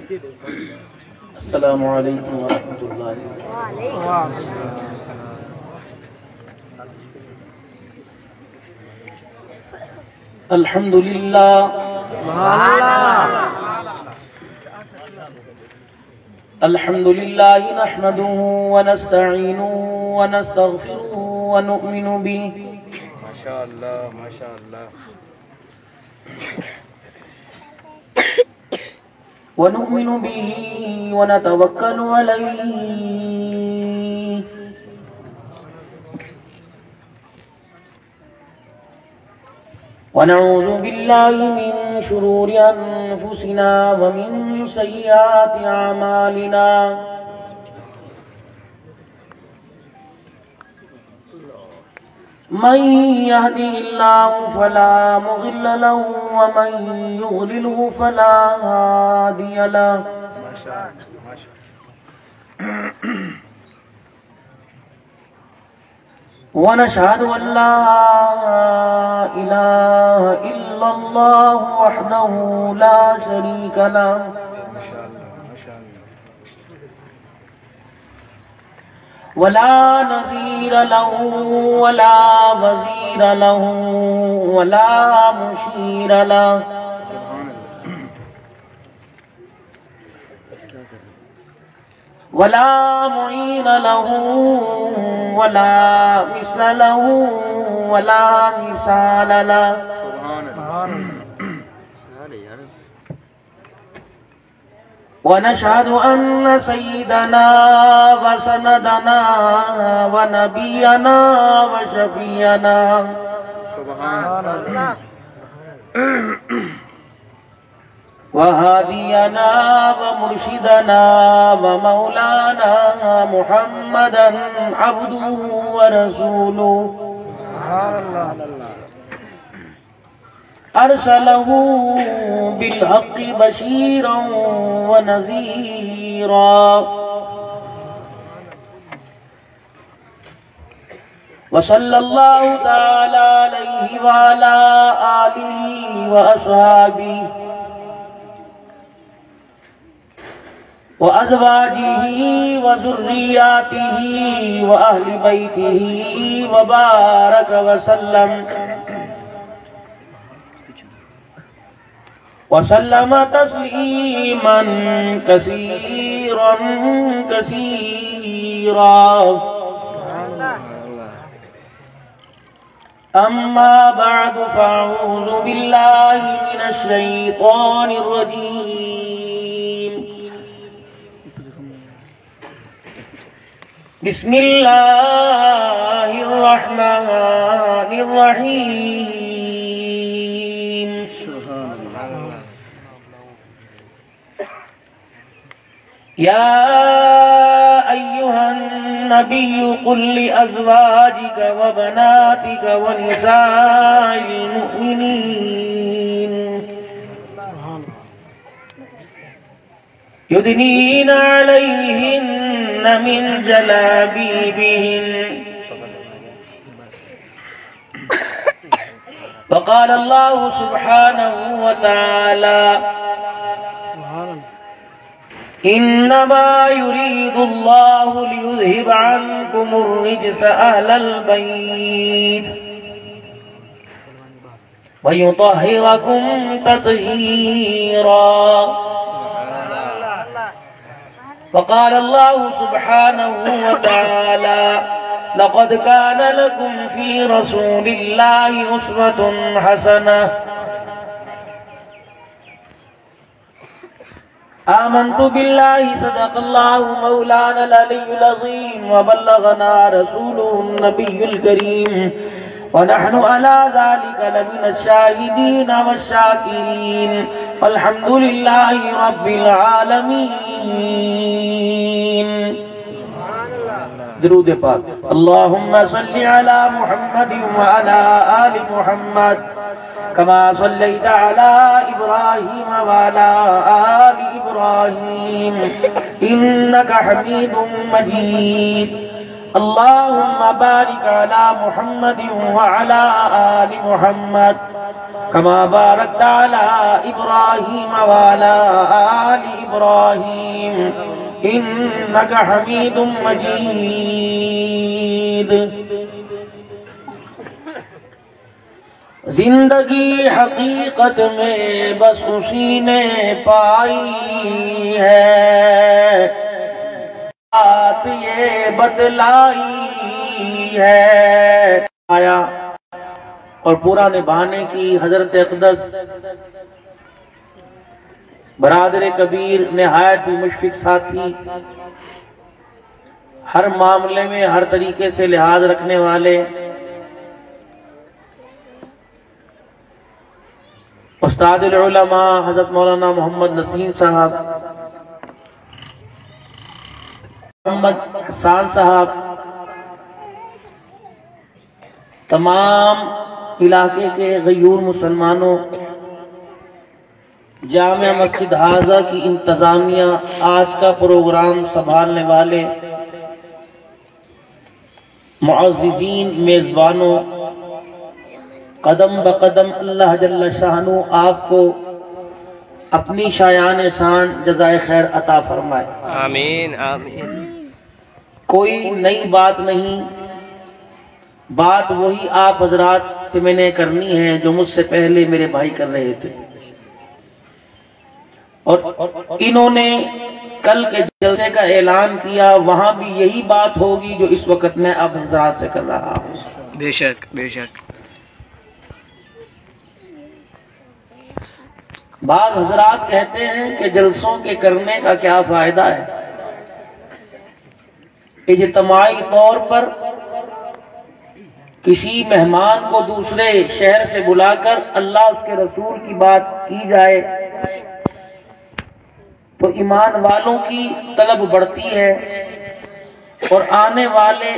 السلام علیکم ورحمۃ اللہ وبرکاتہ۔ الحمد للہ الحمد للہ نحمده ونستعینه ونستغفره ونؤمن به ماشاءاللہ ماشاءاللہ ونؤمن به ونتوکل علیہ ونعوذ باللہ من شرور انفسنا ومن سیئات اعمالنا من يهده الله فلا مضل له ومن يضلل فلا هادي له ونشهد أن لا إله إلا الله وحده لا شريك له ولا نظير له ولا وزير له ولا مشير له ولا معين له ولا مثل له ولا مثال له ونشهد أن سيدنا وسندنا ونبينا وشفينا سبحان اللہ وهادينا ومرشدنا ومولانا محمدا عبده ورسوله أرسله بالحق بشيرا ونذيرا وصلى الله تعالى عليه وعلى آله وأصحابه وأزواجه وذرياته وأهل بيته وبارك وسلم تسليما كثيرا كثيرا أما بعد فأعوذ بالله من الشيطان الرجيم بسم الله الرحمن الرحيم يا أيها النبي قل لأزواجك وبناتك ونساء المؤمنين يدنين عليهن من جلابيبهن وقال الله سبحانه وتعالى إنما يريد الله ليذهب عنكم الرجس أهل البيت ويطهركم تطهيرا وقال الله سبحانه وتعالى لقد كان لكم في رسول الله أسوة حسنة آمنت بالله صدق الله مولانا العلي العظيم وبلغنا رسوله النبي الكريم ونحن على ذلك لمن الشاهدين والشاكرين والحمد لله رب العالمين درود پاک اللهم صل على محمد وعلى آل محمد كما صليت على إبراهيم وعلى آل إبراهيم إنك حميد مجيد اللهم بارك على محمد وعلى آل محمد كما باركت على إبراهيم وعلى آل إبراهيم إنك حميد مجيد زندگی حقیقت میں بس اسی نے پائی ہے بات یہ بتلائی ہے آیا اور پورا نبھانے کی حضرت اقدس برادر کبیر نہایت ہی مشفق ساتھی ہر معاملے میں ہر طریقے سے لحاظ رکھنے والے استاد العلماء حضرت مولانا محمد نسیم صاحب محمد حسان صاحب تمام علاقے کے غیور مسلمانوں جامع مسجد حاضہ کی انتظامیہ آج کا پروگرام سنبھالنے والے معززین میزبانوں قدم بقدم اللہ جل شانہ آپ کو اپنی شایان شان جزائے خیر عطا فرمائے آمین آمین کوئی نئی بات نہیں بات وہی آپ حضرات سے میں نے کرنی ہے جو مجھ سے پہلے میرے بھائی کر رہے تھے اور انہوں نے کل کے جلسے کا اعلان کیا وہاں بھی یہی بات ہوگی جو اس وقت میں اب حضرات سے کر رہا ہوں بے شک بے شک بعض حضرات کہتے ہیں کہ جلسوں کے کرنے کا کیا فائدہ ہے اجتماعی طور پر کسی مہمان کو دوسرے شہر سے بلا کر اللہ اس کے رسول کی بات کی جائے تو ایمان والوں کی طلب بڑھتی ہے اور آنے والے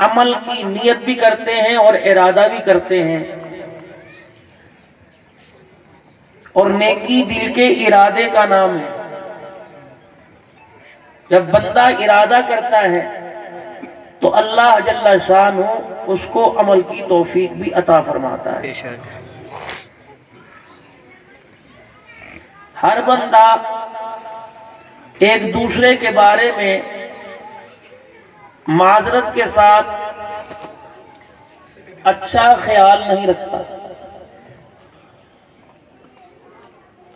عمل کی نیت بھی کرتے ہیں اور ارادہ بھی کرتے ہیں اور نیکی دل کے ارادے کا نام ہے جب بندہ ارادہ کرتا ہے تو اللہ جل شانہ اس کو عمل کی توفیق بھی عطا فرماتا ہے بے شک ہر بندہ ایک دوسرے کے بارے میں معذرت کے ساتھ اچھا خیال نہیں رکھتا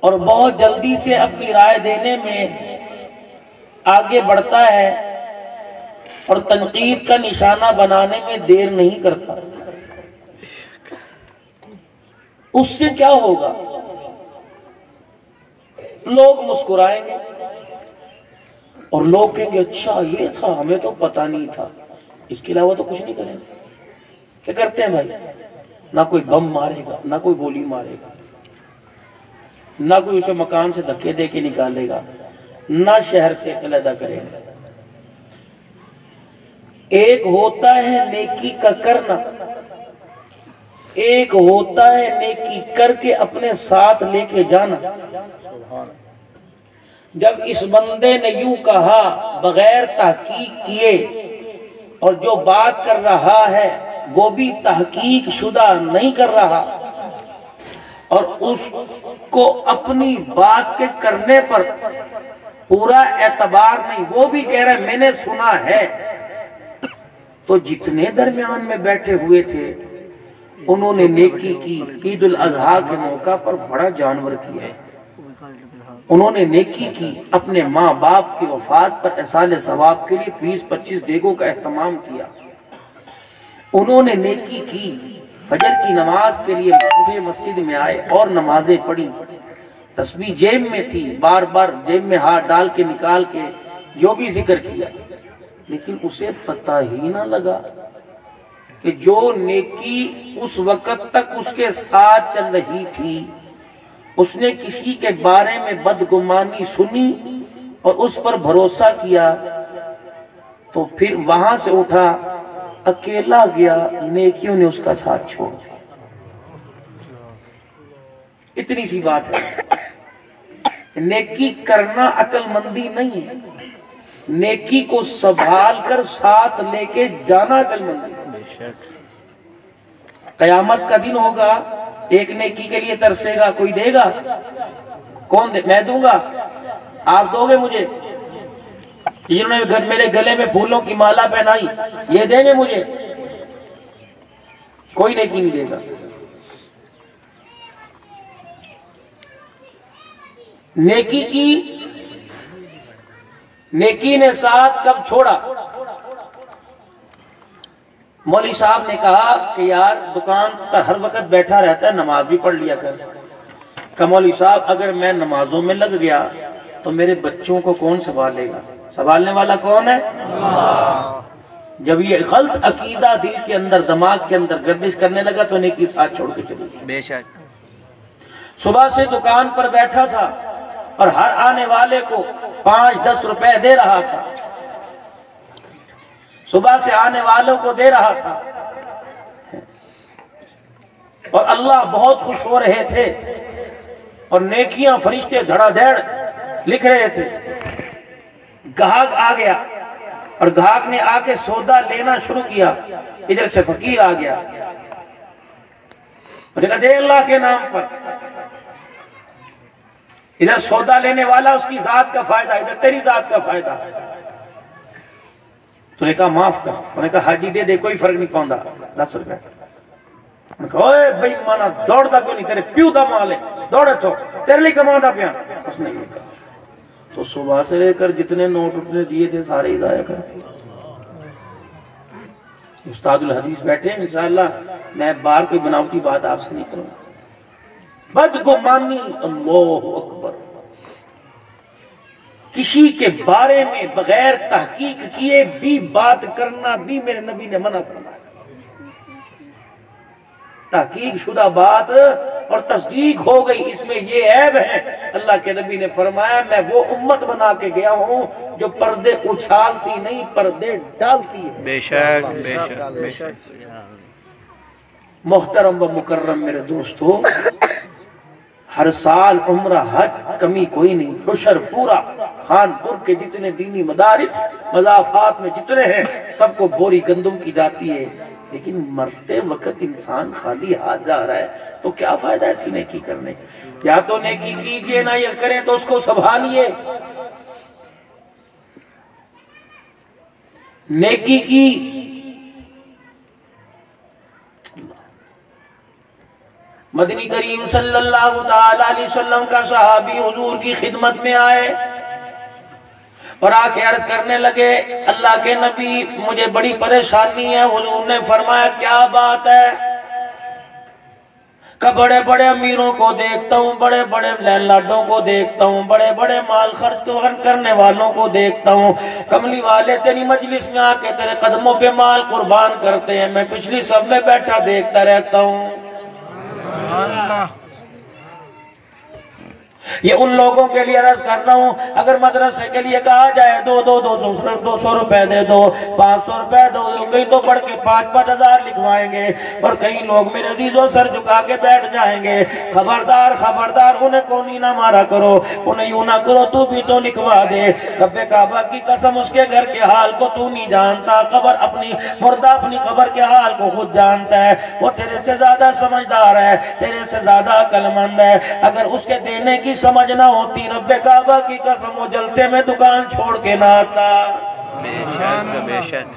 اور بہت جلدی سے اپنی رائے دینے میں آگے بڑھتا ہے اور تنقید کا نشانہ بنانے میں دیر نہیں کرتا اس سے کیا ہوگا لوگ مسکرائیں گے اور لوگ کہیں گے اچھا یہ تھا ہمیں تو پتہ نہیں تھا اس کے علاوہ تو کچھ نہیں کریں گے کیا کرتے ہیں بھائی نہ کوئی بم مارے گا نہ کوئی گولی مارے گا نہ کوئی اسے مکان سے دھکے دے کے نکالے گا نہ شہر سے علیحدہ کرے گا ایک ہوتا ہے نیکی کا کرنا ایک ہوتا ہے نیکی کر کے اپنے ساتھ لے کے جانا جب اس بندے نے یوں کہا بغیر تحقیق کیے اور جو بات کر رہا ہے وہ بھی تحقیق شدہ نہیں کر رہا اور اس کو اپنی بات کے کرنے پر پورا اعتبار نہیں وہ بھی کہہ رہا ہے میں نے سنا ہے تو جتنے درمیان میں بیٹھے ہوئے تھے انہوں نے نیکی کی عید الاضحیٰ کے موقع پر بڑا جانور کیا ہے انہوں نے نیکی کی اپنے ماں باپ کی وفات پر احصال ثواب کے لیے 20-25 دیگوں کا اہتمام کیا انہوں نے نیکی کی فجر کی نماز کے لیے اٹھے مسجد میں آئے اور نمازیں پڑھی تسبیح جیب میں تھی بار بار جیب میں ہاتھ ڈال کے نکال کے جو بھی ذکر کیا لیکن اسے پتہ ہی نہ لگا کہ جو نیکی اس وقت تک اس کے ساتھ چل رہی تھی اس نے کسی کے بارے میں بدگمانی سنی اور اس پر بھروسہ کیا تو پھر وہاں سے اٹھا اکیلا گیا نیکیوں نے اس کا ساتھ چھوڑ دیا اتنی سی بات ہے نیکی کرنا عقل مندی نہیں ہے نیکی کو سنبھال کر ساتھ لے کے جانا عقل مندی ہے قیامت کا دن ہوگا ایک نیکی کے لیے ترسے گا، کوئی دے گا؟ کون دے؟ میں دوں گا؟ آپ دو گے مجھے؟ جنہوں نے میرے گلے میں پھولوں کی مالا پہنائی، یہ دیں گے مجھے؟ کوئی نیکی نہیں دے گا۔ نیکی کی، نیکی نے ساتھ کب چھوڑا؟ مولوی صاحب نے کہا کہ یار دکان پر ہر وقت بیٹھا رہتا ہے، نماز بھی پڑھ لیا کر۔ کہ مولوی صاحب اگر میں نمازوں میں لگ گیا تو میرے بچوں کو کون سنبھالے گا؟ سنبھالنے والا کون ہے؟ اللہ۔ جب یہ غلط عقیدہ دل کے اندر، دماغ کے اندر گردش کرنے لگا تو نیکی ساتھ چھوڑ کے چلی گئی۔ بے شک۔ صبح سے دکان پر بیٹھا تھا اور ہر آنے والے کو 5-10 روپے دے رہا تھا، صبح سے آنے والوں کو دے رہا تھا، اور اللہ بہت خوش ہو رہے تھے اور نیکیاں فرشتے دھڑا دھڑ لکھ رہے تھے۔ گاہک آ گیا اور گاہک نے آ کے سودا لینا شروع کیا۔ ادھر سے فقیر آ گیا اور کہا دے اللہ کے نام پر۔ ادھر سودا لینے والا اس کی ذات کا فائدہ، ادھر تیری ذات کا فائدہ۔ تو نے کہا معاف کر۔ انہوں نے کہا حاجی دے دے، کوئی فرق نہیں پاؤں 10 روپے۔ انہوں نے کہا اوے بھائی مانا دوڑتا کیوں نہیں، تیرے پیو دا مال ہے، دوڑے تو تیرے لیے کمانا پیا۔ اس نے یہ کہا تو صبح سے لے کر جتنے نوٹ اٹھنے دیے تھے سارے ہی ضائع کر دیے۔ استاد الحدیث بیٹھے ہیں، انشاءاللہ میں بار کوئی بناوٹی بات آپ سے نہیں کروں گا۔ بدگمانی، اللہ اکبر، کسی کے بارے میں بغیر تحقیق کیے بھی بات کرنا بھی میرے نبی نے منع فرمایا۔ تحقیق شدہ بات اور تصدیق ہو گئی، اس میں یہ عیب ہے۔ اللہ کے نبی نے فرمایا میں وہ امت بنا کے گیا ہوں جو پردے اچھالتی نہیں، پردے ڈالتی ہے۔ بے شک بے شک بے شک۔ محترم و مکرم میرے دوستو، ہر سال عمرہ حج کمی کوئی نہیں، حشر پورا، خانپور کے جتنے دینی مدارس مضافات میں جتنے ہیں سب کو بوری گندم کی جاتی ہے، لیکن مرتے وقت انسان خالی ہاتھ جا رہا ہے تو کیا فائدہ ایسی نیکی کرنے؟ یا تو نیکی کیجئے، نہ یہ کریں تو اس کو سنبھالیے۔ نیکی کی مدنی کریم صلی اللہ تعالی علیہ وسلم کا صحابی حضور کی خدمت میں آئے اور آ کے عرض کرنے لگے اللہ کے نبی مجھے بڑی پریشانی ہے۔ حضور نے فرمایا کیا بات ہے؟ کہ بڑے بڑے امیروں کو دیکھتا ہوں، بڑے بڑے لینڈ لاڈوں کو دیکھتا ہوں، بڑے بڑے مال خرچ کرنے والوں کو دیکھتا ہوں، کملی والے تیری مجلس میں آ کے تیرے قدموں پہ مال قربان کرتے ہیں، میں پچھلی صف میں بیٹھا دیکھتا رہتا ہوں۔ یہ ان لوگوں کے لیے عرض کر رہا ہوں اگر مدرسے کے لیے کہا جائے 200 روپے دے دو، 500 روپے دو، کئی تو بڑھ کے 5-5 ہزار لکھوائیں گے، اور کئی لوگ میرے عزیزوں سر جھکا کے بیٹھ جائیں گے۔ خبردار خبردار، انہیں کونی نہ مارا کرو، انہیں یوں نہ کرو، تو بھی تو لکھوا دے۔ رب کعبہ کی قسم اس کے گھر کے حال کو تو نہیں جانتا، قبر اپنی مردہ اپنی قبر کے حال کو خود جانتا ہے، وہ تیرے سے زیادہ سمجھدار ہے، تیرے سے زیادہ عقل مند ہے۔ اگر اس کے دینے کی سمجھ نہ ہوتی رب کعبہ کی قسم وہ جلسے میں دکان چھوڑ کے نہ آتا۔ بے شک بے شک۔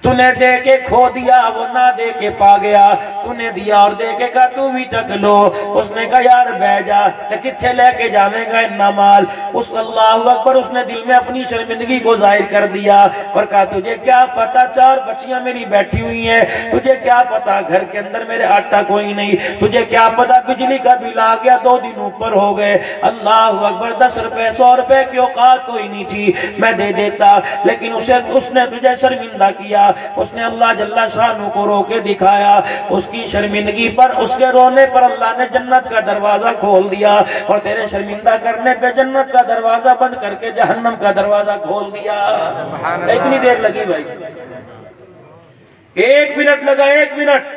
تو نے دے کے کھو دیا، وہ نہ دے کے پا گیا، تو نے دیا اور دے کے کہا تو بھی چک لو۔ اس نے کہا یار بہ جا، کتھے لے کے جانے گا اتنا مال؟ اس اللہ اکبر، اس نے دل میں اپنی شرمندگی کو ظاہر کر دیا اور کہا تجھے کیا پتا 4 بچیاں میری بیٹھی ہوئی ہیں، تجھے کیا پتا گھر کے اندر میرے آٹا کوئی نہیں، تجھے کیا پتا بجلی کا بل آ گیا 2 دن اوپر ہو گئے۔ اللہ اکبر، 10 روپے 100 روپے کی اوقات کوئی نہیں تھی، میں دے دیتا، لیکن اس نے تجھے شرمندہ کیا۔ اس نے اللہ جل شانہ کو رو کے دکھایا، اس کی شرمندگی پر، اس کے رونے پر اللہ نے جنت کا دروازہ کھول دیا، اور تیرے شرمندہ کرنے پہ جنت کا دروازہ بند کر کے جہنم کا دروازہ کھول دیا۔ اتنی دیر لگی بھائی، 1 منٹ لگا، 1 منٹ۔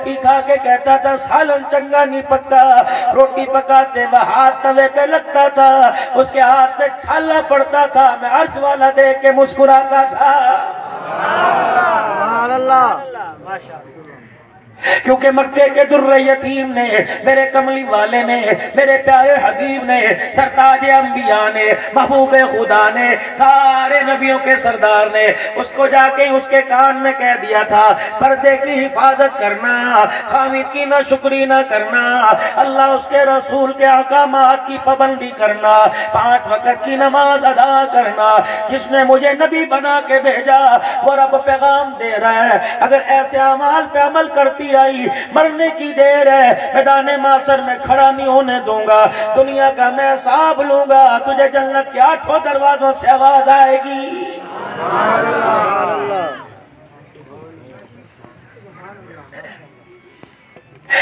روٹی کھا کے کہتا تھا سالن چنگا نہیں پکا، روٹی پکاتے وہ ہاتھ توے پہ لگتا تھا، اس کے ہاتھ پہ چھالا پڑتا تھا، میں عرش والا دیکھ کے مسکراتا تھا۔ سبحان اللہ، کیونکہ مکے کے در یتیم نے، میرے کملی والے نے، میرے پیارے حبیب نے، سرتاج انبیاء نے، محبوب خدا نے، سارے نبیوں کے سردار نے اس کو جا کے اس کے کان میں کہہ دیا تھا پردے کی حفاظت کرنا، خامد کی نہ شکری نہ کرنا، اللہ اس کے رسول کے احکامات کی پابندی کرنا، 5 وقت کی نماز ادا کرنا۔ جس نے مجھے نبی بنا کے بھیجا وہ رب پیغام دے رہا ہے، اگر ایسے اعمال پہ عمل کرتی آئی، مرنے کی دیر ہے، میدان معاشر میں کھڑا نہیں ہونے دوں گا، دنیا کا میں حساب لوں گا، تجھے جنت کے 8 دروازوں سے آواز آئے گی۔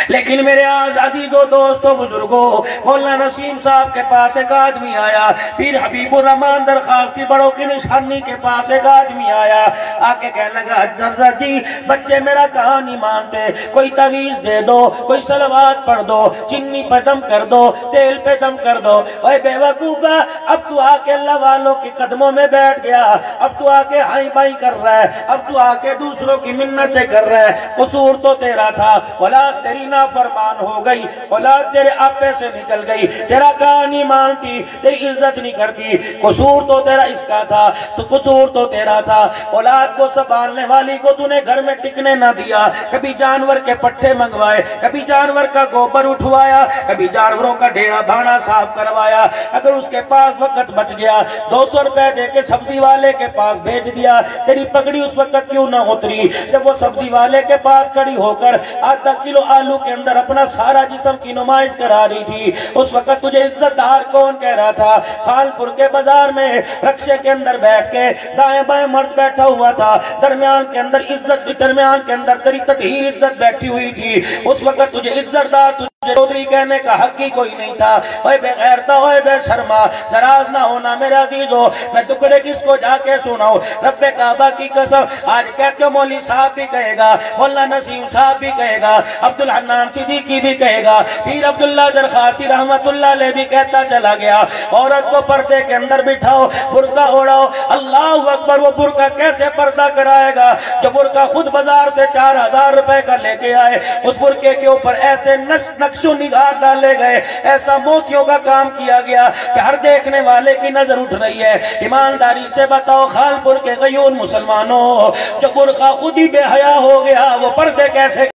لیکن میرے عزیزوں دوستوں بزرگوں، مولانا نسیم صاحب کے پاس ایک آدمی آیا، پیر حبیب الرحمان درخواستی بڑوں کی نشانی کے پاس ایک آدمی آیا، آ کے کہنے لگا حضرت جی بچے میرا کہاں نہیں مانتے، کوئی تعویذ دے دو، کوئی صلوات پڑھ دو، چینی پہ دم کر دو، تیل پہ دم کر دو۔ اے بے وقوفا، اب تو آ کے اللہ والوں کے قدموں میں بیٹھ گیا، اب تو آ کے ہائی بائی کر رہا ہے، اب تو آ کے دوسروں کی منتیں کر رہا ہے، قصور تو تیرا تھا، اولاد تیری نافرمان ہو گئی، اولاد تیرے آپے سے نکل گئی، تیرا کہاں نہیں مانتی، تیری عزت نہیں کرتی، قصور تو تیرا اس کا تھا، تو قصور تو تیرا تھا، اولاد کو سنبھالنے والی کو تو نے گھر میں ٹکنے نہ دیا، کبھی جانور کے پٹھے منگوائے، کبھی جانور کا گوبر اٹھوایا، کبھی جانوروں کا ڈھیڑا بھانا صاف کروایا، اگر اس کے پاس وقت بچ گیا 200 روپے دے کے سبزی والے کے پاس بھیج دیا، تیری پگڑی اس وقت کیوں نہ اتری جب وہ سبزی والے کے پاس کھڑی ہو کر آدھا کلو آلو کے اندر اپنا سارا جسم کی نمائش کرا رہی تھی، اس وقت تجھے عزت دار کون کہہ رہا تھا؟ خانپور کے بازار میں رکشے کے اندر بیٹھ کے دائیں بائیں مرد بیٹھا ہوا تھا، درمیان کے اندر تیری تطہیر عزت بیٹھی ہوئی تھی، اس وقت تجھے عزت دار چودھری کہنے کا حق ہی کوئی نہیں تھا۔ اوے بے غیرتا، اوے بے شرما، ناراض نہ ہونا میرے عزیزو، میں ٹکڑے کس کو جا کے سناؤں، رب کعبہ کی قسم آج کہتے ہو، مولوی صاحب بھی کہے گا، مولانا نسیم صاحب بھی کہے گا، عبدالحنان صدیقی بھی کہے گا، پیر عبداللہ درخواستی رحمت اللہ علیہ بھی کہتا چلا گیا، عورت کو پردے کے اندر بٹھاؤ، برقع اوڑاؤ، اللہ اکبر۔ وہ برقع کیسے پردہ کرائے گا جو برقع خود بازار سے 4000 روپے کا لے کے آئے، اس برقعے کے اوپر ایسے نقش و نگار ڈالے گئے، ایسا موتیوں کا کام کیا گیا کہ ہر دیکھنے والے کی نظر اٹھ رہی ہے۔ ایمانداری سے بتاؤ خانپور کے غیور مسلمانوں، جو برقع خود ہی بے حیا ہو گیا وہ پردے کیسے